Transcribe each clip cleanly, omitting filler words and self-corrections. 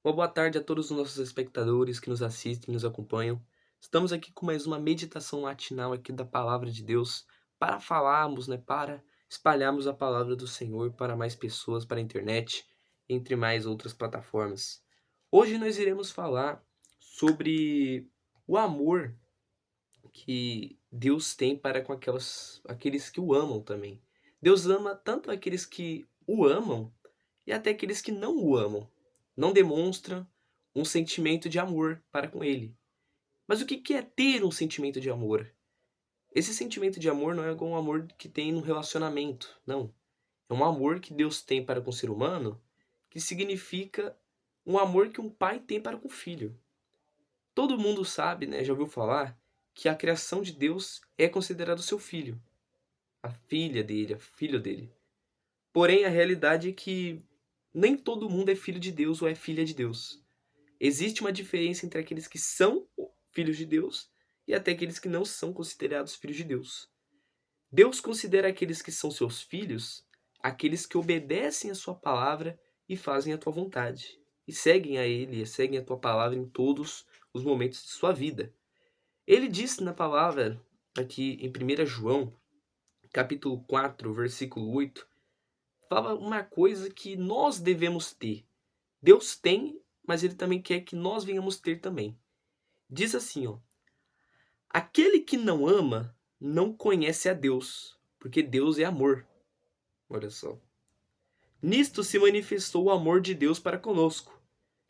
Uma boa tarde a todos os nossos espectadores que nos assistem e nos acompanham. Estamos aqui com mais uma meditação matinal aqui da palavra de Deus para falarmos, para espalharmos a palavra do Senhor para mais pessoas, para a internet, entre mais outras plataformas. Hoje nós iremos falar sobre o amor que Deus tem para com aqueles que o amam também. Deus ama tanto aqueles que o amam e até aqueles que não o amam. Não demonstram um sentimento de amor para com ele. Mas o que é ter um sentimento de amor? Esse sentimento de amor não é igual um amor que tem no relacionamento, não. É um amor que Deus tem para com o ser humano, que significa um amor que um pai tem para com o filho. Todo mundo sabe, já ouviu falar, que a criação de Deus é considerado seu filho, a filha dele, a filho dele. Porém, a realidade é que nem todo mundo é filho de Deus ou é filha de Deus. Existe uma diferença entre aqueles que são filhos de Deus e até aqueles que não são considerados filhos de Deus. Deus considera aqueles que são seus filhos aqueles que obedecem a sua palavra e fazem a tua vontade. E seguem a Ele, e seguem a tua palavra em todos os momentos de sua vida. Ele disse na palavra, aqui em 1 João, capítulo 4, versículo 8, fala uma coisa que nós devemos ter. Deus tem, mas Ele também quer que nós venhamos ter também. Diz assim, ó: aquele que não ama não conhece a Deus, porque Deus é amor. Olha só. Nisto se manifestou o amor de Deus para conosco,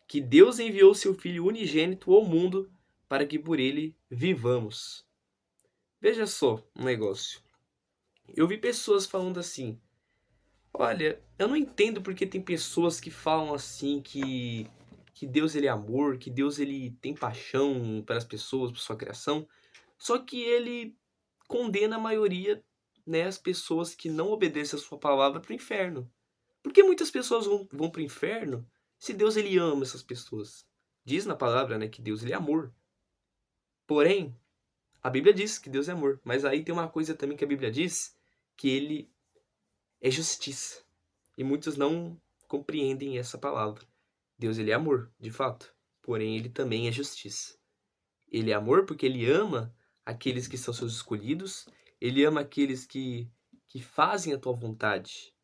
que Deus enviou seu Filho unigênito ao mundo para que por ele vivamos. Veja só um negócio. Eu vi pessoas falando assim: olha, eu não entendo porque tem pessoas que falam assim que Deus ele é amor, que Deus ele tem paixão para as pessoas, por sua criação, só que ele condena a maioria, as pessoas que não obedecem a sua palavra para o inferno. Por que muitas pessoas vão para o inferno se Deus ele ama essas pessoas? Diz na palavra, que Deus ele é amor. Porém, a Bíblia diz que Deus é amor, mas aí tem uma coisa também que a Bíblia diz, que ele é justiça. E muitos não compreendem essa palavra. Deus ele é amor, de fato, porém ele também é justiça. Ele é amor porque ele ama aqueles que são seus escolhidos, ele ama aqueles que fazem a tua vontade.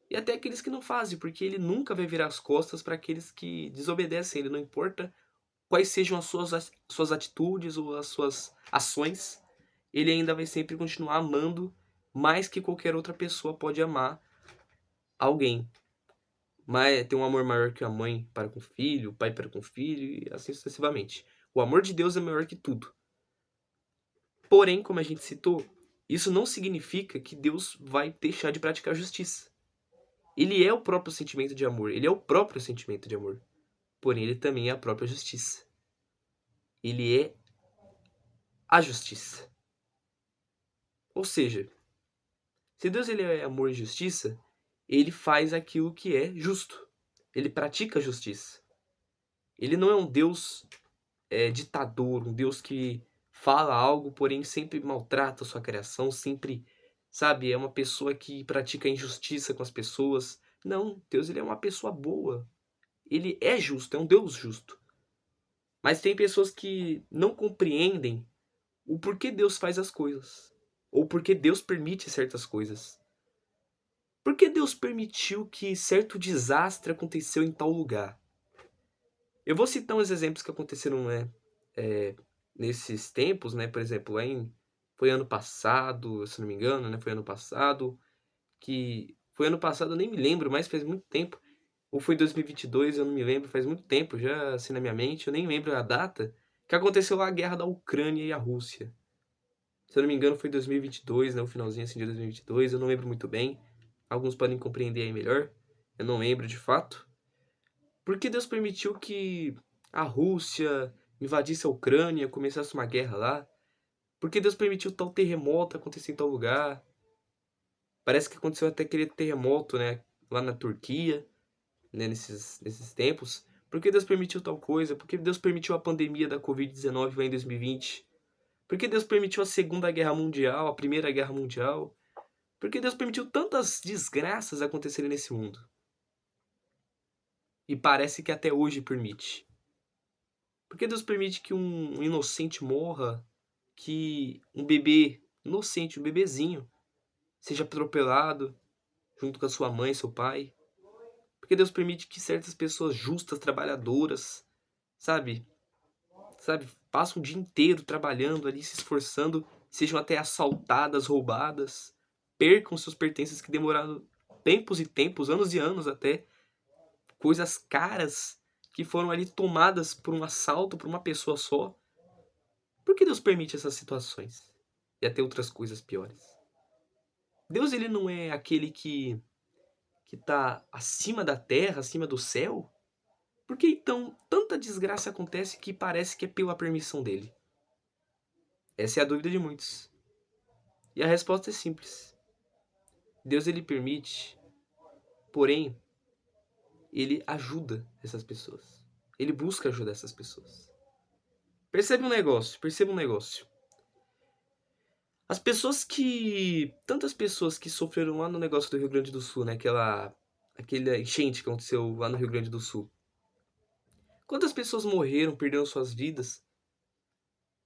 E até aqueles que não fazem, porque ele nunca vai virar as costas para aqueles que desobedecem. Ele não importa quais sejam as suas atitudes ou as suas ações, ele ainda vai sempre continuar amando mais que qualquer outra pessoa pode amar alguém. Mas tem um amor maior que a mãe para com o filho, o pai para com o filho e assim sucessivamente. O amor de Deus é maior que tudo. Porém, como a gente citou, isso não significa que Deus vai deixar de praticar justiça. Ele é o próprio sentimento de amor, ele é o próprio sentimento de amor. Porém, ele também é a própria justiça. Ele é a justiça. Ou seja, se Deus ele é amor e justiça, ele faz aquilo que é justo. Ele pratica a justiça. Ele não é um Deus ditador, um Deus que fala algo, porém sempre maltrata a sua criação, sempre, sabe, é uma pessoa que pratica injustiça com as pessoas. Não, Deus ele é uma pessoa boa. Ele é justo, é um Deus justo. Mas tem pessoas que não compreendem o porquê Deus faz as coisas. Ou porquê Deus permite certas coisas. Por que Deus permitiu que certo desastre aconteceu em tal lugar? Eu vou citar uns exemplos que aconteceram, nesses tempos, por exemplo, foi ano passado, se não me engano, foi ano passado, que foi ano passado, eu nem me lembro, mas faz muito tempo, ou foi 2022, eu não me lembro, faz muito tempo, já assim na minha mente, eu nem lembro a data, que aconteceu lá a guerra da Ucrânia e a Rússia. Se eu não me engano, foi 2022, o finalzinho assim de 2022, eu não lembro muito bem. Alguns podem compreender aí melhor. Eu não lembro de fato. Por que Deus permitiu que a Rússia invadisse a Ucrânia, começasse uma guerra lá? Por que Deus permitiu tal terremoto acontecer em tal lugar? Parece que aconteceu até aquele terremoto, lá na Turquia, nesses tempos. Por que Deus permitiu tal coisa? Por que Deus permitiu a pandemia da Covid-19 lá em 2020? Por que Deus permitiu a Segunda Guerra Mundial, a Primeira Guerra Mundial? Por que Deus permitiu tantas desgraças acontecerem nesse mundo? E parece que até hoje permite. Por que Deus permite que um inocente morra, que um bebê inocente, um bebezinho, seja atropelado junto com a sua mãe, seu pai? Por que Deus permite que certas pessoas justas, trabalhadoras, sabe, passam o dia inteiro trabalhando ali, se esforçando, sejam até assaltadas, roubadas, percam seus pertences que demoraram tempos e tempos, anos e anos até, coisas caras que foram ali tomadas por um assalto, por uma pessoa só? Por que Deus permite essas situações? E até outras coisas piores. Deus, ele não é aquele que tá acima da terra, acima do céu? Por que então tanta desgraça acontece que parece que é pela permissão dele? Essa é a dúvida de muitos. E a resposta é simples. Deus, ele permite, porém, ele ajuda essas pessoas. Ele busca ajudar essas pessoas. Percebe um negócio, perceba um negócio. As pessoas que. Tantas pessoas que sofreram lá no negócio do Rio Grande do Sul, né? Aquela enchente que aconteceu lá no Rio Grande do Sul. Quantas pessoas morreram, perderam suas vidas?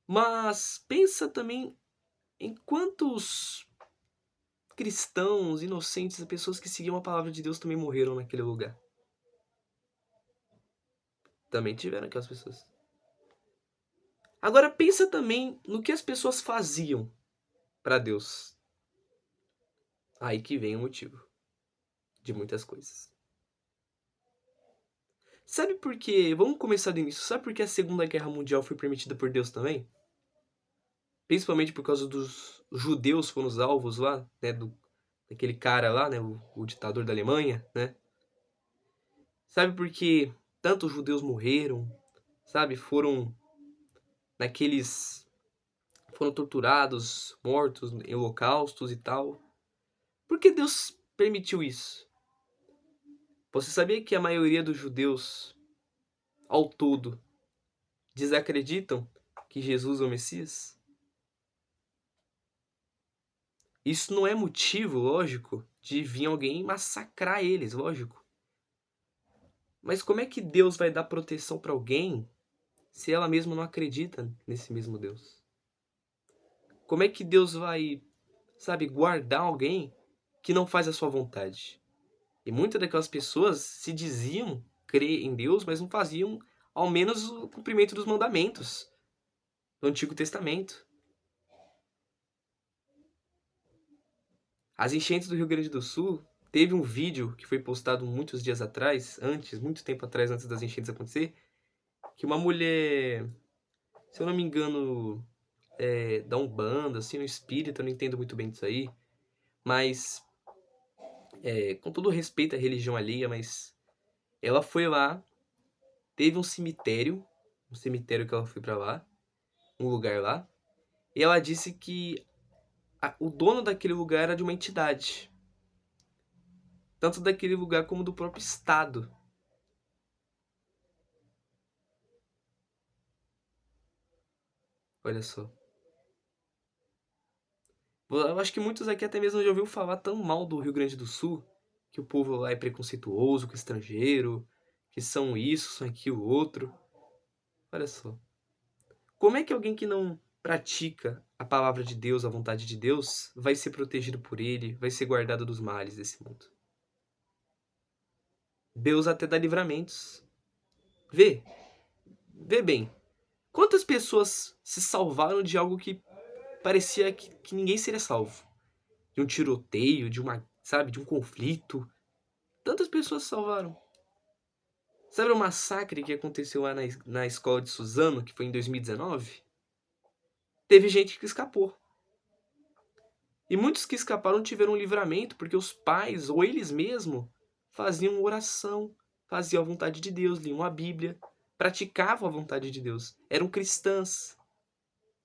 Mas pensa também em quantos cristãos, inocentes, pessoas que seguiam a palavra de Deus também morreram naquele lugar. Também tiveram aquelas pessoas. Agora pensa também no que as pessoas faziam para Deus. Aí que vem o motivo de muitas coisas. Sabe por quê? Vamos começar do início. Sabe por que a Segunda Guerra Mundial foi permitida por Deus também? Principalmente por causa dos judeus foram os alvos lá, né? Daquele cara lá, né? O ditador da Alemanha, né? Sabe por que tantos judeus morreram? Sabe? Naqueles. Foram torturados, mortos em holocaustos e tal. Por que Deus permitiu isso? Você sabia que a maioria dos judeus, ao todo, desacreditam que Jesus é o Messias? Isso não é motivo, lógico, de vir alguém massacrar eles, lógico. Mas como é que Deus vai dar proteção para alguém se ela mesma não acredita nesse mesmo Deus? Como é que Deus vai, sabe, guardar alguém que não faz a sua vontade? E muitas daquelas pessoas se diziam crer em Deus, mas não faziam ao menos o cumprimento dos mandamentos do Antigo Testamento. As enchentes do Rio Grande do Sul, teve um vídeo que foi postado muitos dias atrás, muito tempo atrás, antes das enchentes acontecer, que uma mulher, se eu não me engano, da Umbanda, assim, no espírita, eu não entendo muito bem disso aí, mas, com todo respeito à religião alheia, mas ela foi lá, teve um cemitério que ela foi pra lá, um lugar lá, e ela disse que o dono daquele lugar era de uma entidade, tanto daquele lugar como do próprio estado. Olha só. Eu acho que muitos aqui até mesmo já ouviu falar tão mal do Rio Grande do Sul, que o povo lá é preconceituoso com o estrangeiro, que são isso, são aquilo, outro. Olha só. Como é que alguém que não pratica a palavra de Deus, a vontade de Deus, vai ser protegido por ele, vai ser guardado dos males desse mundo? Deus até dá livramentos. Vê, vê bem. Quantas pessoas se salvaram de algo que parecia que ninguém seria salvo? De um tiroteio, de um conflito. Tantas pessoas se salvaram. Sabe o massacre que aconteceu lá na escola de Suzano, que foi em 2019? Teve gente que escapou. E muitos que escaparam tiveram um livramento, porque os pais, ou eles mesmos, faziam oração, faziam a vontade de Deus, liam a Bíblia, praticavam a vontade de Deus. Eram cristãs.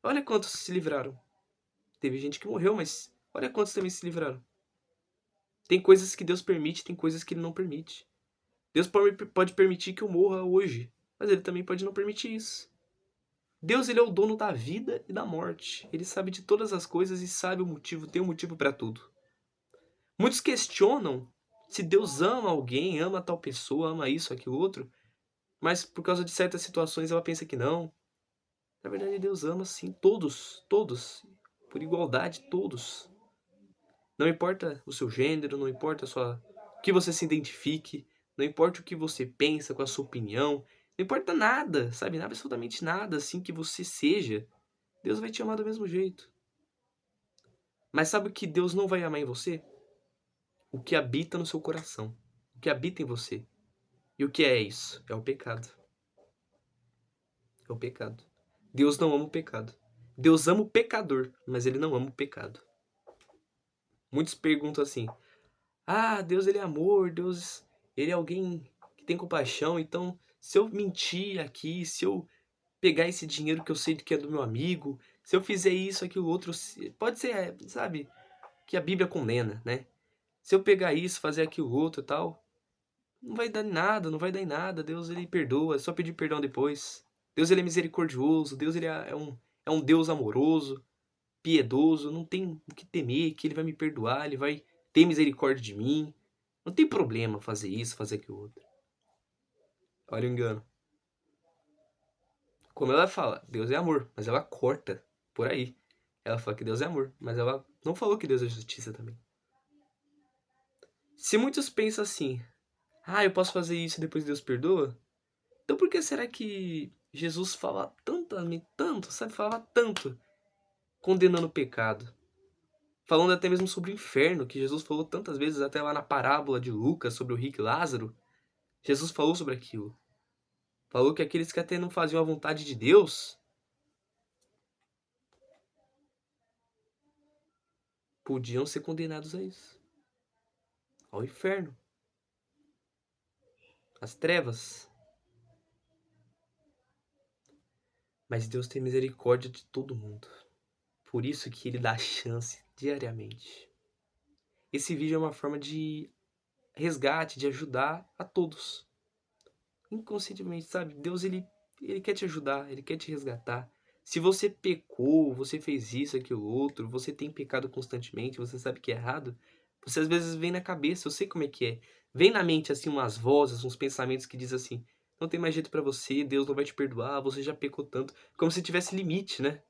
Olha quantos se livraram. Teve gente que morreu, mas olha quantos também se livraram. Tem coisas que Deus permite, tem coisas que Ele não permite. Deus pode permitir que eu morra hoje, mas Ele também pode não permitir isso. Deus, ele é o dono da vida e da morte. Ele sabe de todas as coisas e sabe o motivo, tem um motivo para tudo. Muitos questionam Se Deus ama alguém, ama tal pessoa, ama isso, aquilo, outro, mas por causa de certas situações ela pensa que não. Na verdade, Deus ama sim, todos, todos, por igualdade, todos. Não importa o seu gênero, não importa o que você se identifique, não importa o que você pensa, com a sua opinião, não importa nada, sabe? Absolutamente nada assim que você seja. Deus vai te amar do mesmo jeito. Mas sabe o que Deus não vai amar em você? O que habita no seu coração. O que habita em você. E o que é isso? É o pecado. É o pecado. Deus não ama o pecado. Deus ama o pecador, mas ele não ama o pecado. Muitos perguntam assim: "Ah, Deus ele é amor, Deus ele é alguém que tem compaixão, então se eu mentir aqui, se eu pegar esse dinheiro que eu sei que é do meu amigo, se eu fizer isso, aquilo, outro, pode ser, sabe, que a Bíblia condena, né? Se eu pegar isso, fazer aquilo, outro e tal, não vai dar em nada, não vai dar em nada. Deus ele perdoa, é só pedir perdão depois. Deus ele é misericordioso, Deus ele é um Deus amoroso, piedoso, não tem o que temer, que ele vai me perdoar, ele vai ter misericórdia de mim. Não tem problema fazer isso, fazer aquilo outro. Olha o engano. Como ela fala, Deus é amor, mas ela corta por aí. Ela fala que Deus é amor, mas ela não falou que Deus é justiça também. Se muitos pensam assim, ah, eu posso fazer isso e depois Deus perdoa, então por que será que Jesus fala tanto, sabe, falava tanto, condenando o pecado? Falando até mesmo sobre o inferno, que Jesus falou tantas vezes, até lá na parábola de Lucas, sobre o rico e Lázaro. Jesus falou sobre aquilo. Falou que aqueles que até não faziam a vontade de Deus podiam ser condenados a isso, ao inferno, às trevas. Mas Deus tem misericórdia de todo mundo. Por isso que ele dá chance diariamente. Esse vídeo é uma forma de resgate, de ajudar a todos. Inconscientemente, sabe? Deus ele quer te ajudar, ele quer te resgatar. Se você pecou, você fez isso, aquilo, outro, você tem pecado constantemente, você sabe que é errado, você às vezes vem na cabeça, eu sei como é que é. Vem na mente assim umas vozes, uns pensamentos que dizem assim: não tem mais jeito pra você, Deus não vai te perdoar, você já pecou tanto, como se tivesse limite, né?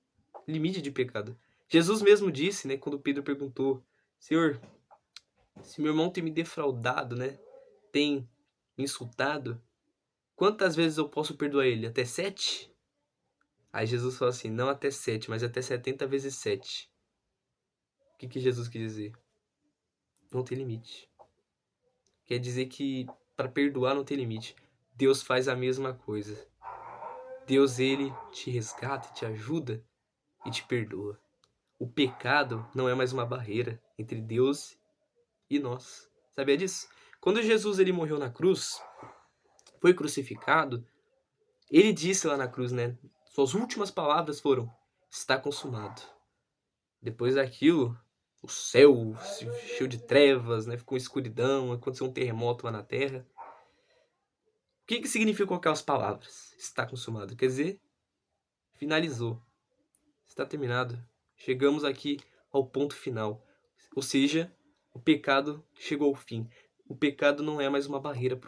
Limite de pecado. Jesus mesmo disse, né, quando Pedro perguntou: Senhor, se meu irmão tem me defraudado, né, tem me insultado, quantas vezes eu posso perdoar ele? Até 7? Aí Jesus falou assim, não até 7, mas até 70 vezes 7. O que Jesus quis dizer? Não tem limite. Quer dizer que para perdoar não tem limite. Deus faz a mesma coisa. Deus, ele te resgata, te ajuda e te perdoa. O pecado não é mais uma barreira entre Deus e nós. Sabia disso? Quando Jesus ele morreu na cruz, foi crucificado, ele disse lá na cruz, né? Suas últimas palavras foram: está consumado. Depois daquilo, o céu se encheu de trevas, né? Ficou escuridão, aconteceu um terremoto lá na terra. O que significam aquelas palavras? Está consumado. Quer dizer, finalizou. Está terminado. Chegamos aqui ao ponto final. Ou seja, o pecado chegou ao fim. O pecado não é mais uma barreira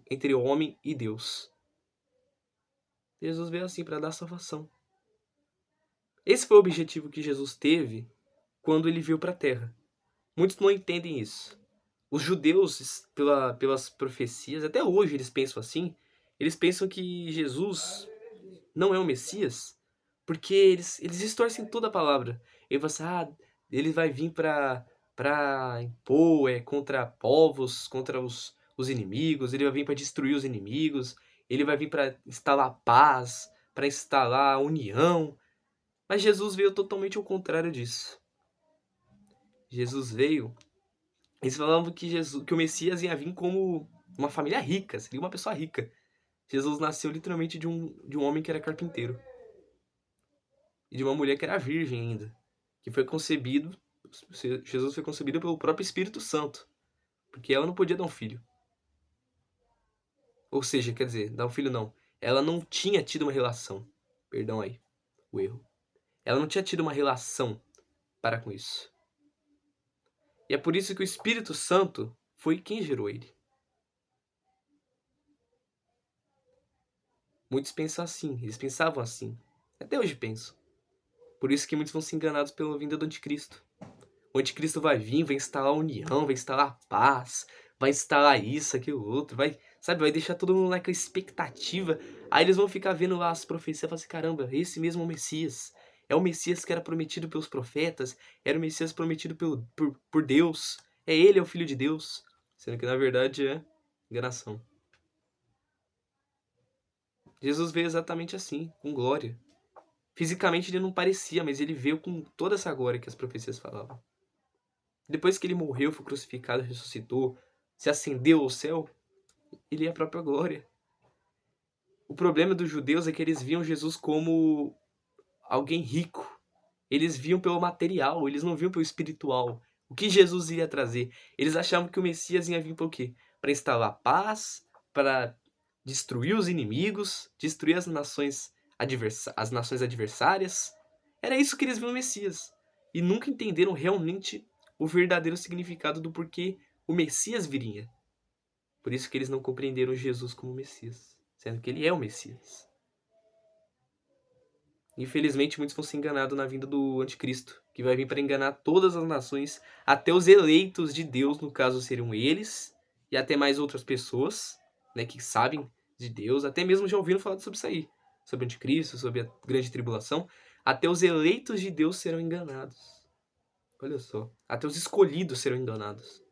entre o homem e Deus. Jesus veio assim para dar salvação. Esse foi o objetivo que Jesus teve quando ele veio para a Terra. Muitos não entendem isso. Os judeus, pelas profecias, até hoje eles pensam assim, eles pensam que Jesus não é o Messias, porque eles distorcem toda a palavra. Ele fala assim, ele vai vir para impor contra povos, contra os inimigos, ele vai vir para destruir os inimigos, ele vai vir para instalar paz, para instalar união. Mas Jesus veio totalmente ao contrário disso. Jesus veio. Eles falavam que que o Messias ia vir como uma família rica, seria uma pessoa rica. Jesus nasceu literalmente de um homem que era carpinteiro. E de uma mulher que era virgem ainda. Que foi concebido. Jesus foi concebido pelo próprio Espírito Santo. Porque ela não podia dar um filho. Ou seja, quer dizer, dar um filho não. Ela não tinha tido uma relação. Perdão aí, o erro. Ela não tinha tido uma relação para com isso. E é por isso que o Espírito Santo foi quem gerou ele. Muitos pensam assim, eles pensavam assim. Até hoje pensam. Por isso que muitos vão ser enganados pela vinda do anticristo. O anticristo vai vir, vai instalar união, vai instalar paz, vai instalar isso, aquilo, outro, vai, sabe, vai deixar todo mundo naquela expectativa. Aí eles vão ficar vendo lá as profecias e falar assim, caramba, esse mesmo é o Messias. É o Messias que era prometido pelos profetas, era o Messias prometido por Deus. É ele, é o Filho de Deus. Sendo que na verdade é enganação. Jesus veio exatamente assim, com glória. Fisicamente ele não parecia, mas ele veio com toda essa glória que as profecias falavam. Depois que ele morreu, foi crucificado, ressuscitou, se ascendeu ao céu, ele é a própria glória. O problema dos judeus é que eles viam Jesus como alguém rico. Eles viam pelo material, eles não viam pelo espiritual. O que Jesus iria trazer? Eles achavam que o Messias ia vir para o quê? Para instalar paz, para destruir os inimigos, destruir as nações adversárias. Era isso que eles viam no Messias. E nunca entenderam realmente o verdadeiro significado do porquê o Messias viria. Por isso que eles não compreenderam Jesus como Messias, sendo que ele é o Messias. Infelizmente, muitos vão ser enganados na vinda do anticristo, que vai vir para enganar todas as nações, até os eleitos de Deus, no caso seriam eles, e até mais outras pessoas, né, que sabem de Deus, até mesmo já ouviram falar sobre isso aí, sobre o anticristo, sobre a grande tribulação, até os eleitos de Deus serão enganados. Olha só, até os escolhidos serão enganados.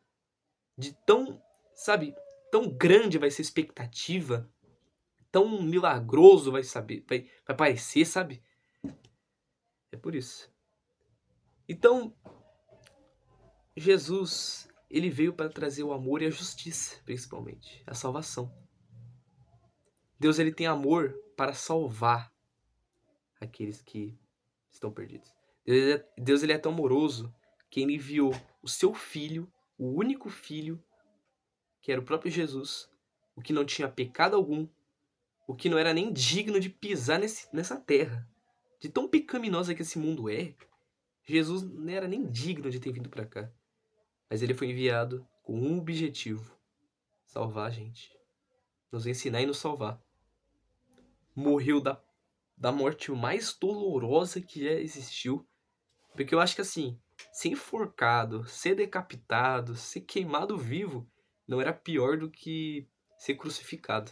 De tão, sabe, tão grande vai ser a expectativa, tão milagroso vai parecer, sabe? É por isso. Então, Jesus, ele veio para trazer o amor e a justiça, principalmente, a salvação. Deus, ele tem amor para salvar aqueles que estão perdidos. Deus ele é tão amoroso que ele enviou o seu filho, o único filho, que era o próprio Jesus, o que não tinha pecado algum, o que não era nem digno de pisar nessa terra. De tão pecaminosa que esse mundo é, Jesus não era nem digno de ter vindo para cá. Mas ele foi enviado com um objetivo: salvar a gente. Nos ensinar e nos salvar. Morreu da morte mais dolorosa que já existiu. Porque eu acho que assim, ser enforcado, ser decapitado, ser queimado vivo, não era pior do que ser crucificado.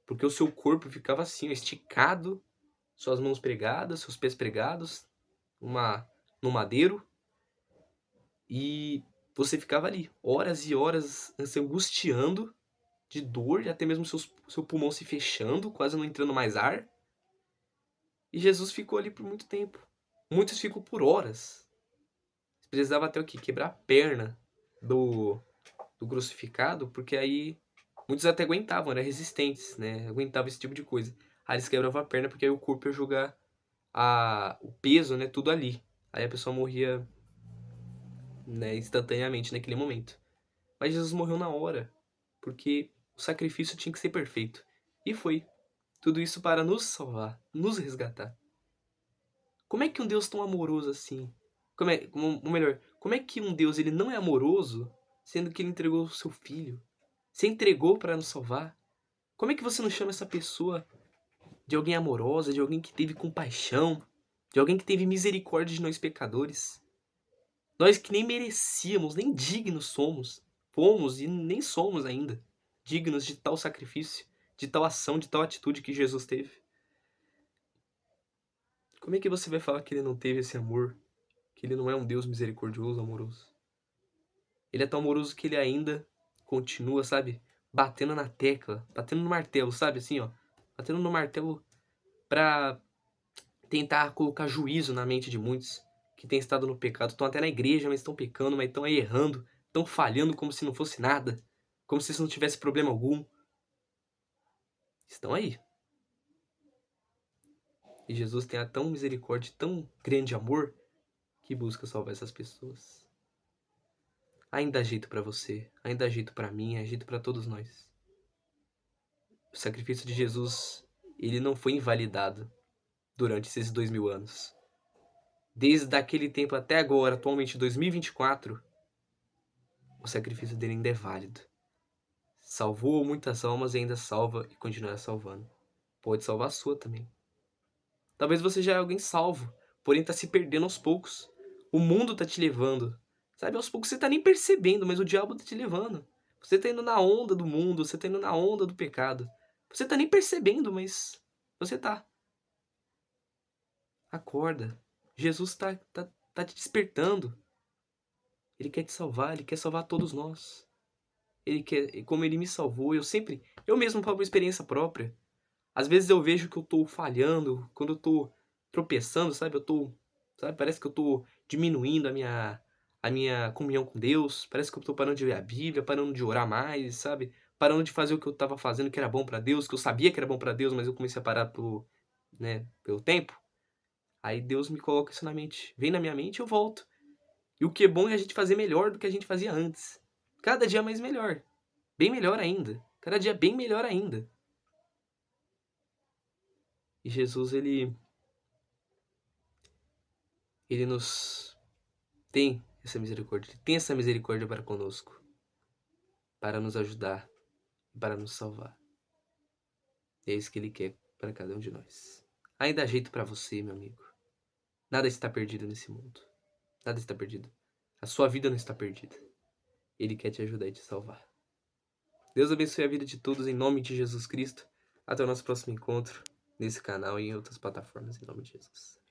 Porque o seu corpo ficava assim, esticado, suas mãos pregadas, seus pés pregados, no madeiro, e você ficava ali, horas e horas se angustiando de dor, e até mesmo seu pulmão se fechando, quase não entrando mais ar. E Jesus ficou ali por muito tempo. Muitos ficam por horas. Precisava até o quê? Quebrar a perna do crucificado, porque aí muitos até aguentavam, eram resistentes, né? Aguentavam esse tipo de coisa. Aí eles quebravam a perna porque aí o corpo ia jogar o peso, né? Tudo ali. Aí a pessoa morria, né, instantaneamente naquele momento. Mas Jesus morreu na hora, porque o sacrifício tinha que ser perfeito. E foi. Tudo isso para nos salvar, nos resgatar. Como é que um Deus tão amoroso assim? Ou melhor, como é que um Deus ele não é amoroso, sendo que ele entregou o seu filho? Se entregou para nos salvar? Como é que você não chama essa pessoa de alguém amorosa, de alguém que teve compaixão, de alguém que teve misericórdia de nós pecadores? Nós que nem merecíamos, nem dignos fomos e nem somos ainda dignos de tal sacrifício, de tal ação, de tal atitude que Jesus teve. Como é que você vai falar que ele não teve esse amor? Que ele não é um Deus misericordioso, amoroso? Ele é tão amoroso que ele ainda continua, sabe? Batendo na tecla, batendo no martelo, sabe? Assim, ó. Batendo no martelo pra tentar colocar juízo na mente de muitos que têm estado no pecado. Estão até na igreja, mas estão pecando, mas estão aí errando. Estão falhando como se não fosse nada. Como se isso não tivesse problema algum. Estão aí. E Jesus tem a tão misericórdia, tão grande amor, que busca salvar essas pessoas. Ainda há jeito pra você, ainda há jeito pra mim, há jeito pra todos nós. O sacrifício de Jesus, ele não foi invalidado durante esses 2000 anos. Desde aquele tempo até agora, atualmente 2024, o sacrifício dele ainda é válido. Salvou muitas almas e ainda salva e continuará salvando. Pode salvar a sua também. Talvez você já é alguém salvo, porém está se perdendo aos poucos. O mundo está te levando. Sabe, aos poucos você está nem percebendo, mas o diabo está te levando. Você está indo na onda do mundo, você está indo na onda do pecado. Você está nem percebendo, mas você está. Acorda. Jesus tá te despertando. Ele quer te salvar, ele quer salvar todos nós. Ele quer, e como ele me salvou, eu mesmo falo por experiência própria. Às vezes eu vejo que eu tô falhando, quando eu tô tropeçando, sabe? Sabe, parece que eu tô diminuindo a minha comunhão com Deus, parece que eu tô parando de ler a Bíblia, parando de orar mais, sabe? Parando de fazer o que eu tava fazendo que era bom pra Deus, que eu sabia que era bom pra Deus, mas eu comecei a parar pelo tempo. Aí Deus me coloca isso na mente. Vem na minha mente e eu volto. E o que é bom é a gente fazer melhor do que a gente fazia antes. Cada dia mais melhor. Bem melhor ainda. Cada dia bem melhor ainda. E Jesus, ele nos tem essa misericórdia. Ele tem essa misericórdia para conosco. Para nos ajudar. Para nos salvar. E é isso que ele quer para cada um de nós. Ainda há jeito para você, meu amigo. Nada está perdido nesse mundo. Nada está perdido. A sua vida não está perdida. Ele quer te ajudar e te salvar. Deus abençoe a vida de todos em nome de Jesus Cristo. Até o nosso próximo encontro nesse canal e em outras plataformas em nome de Jesus.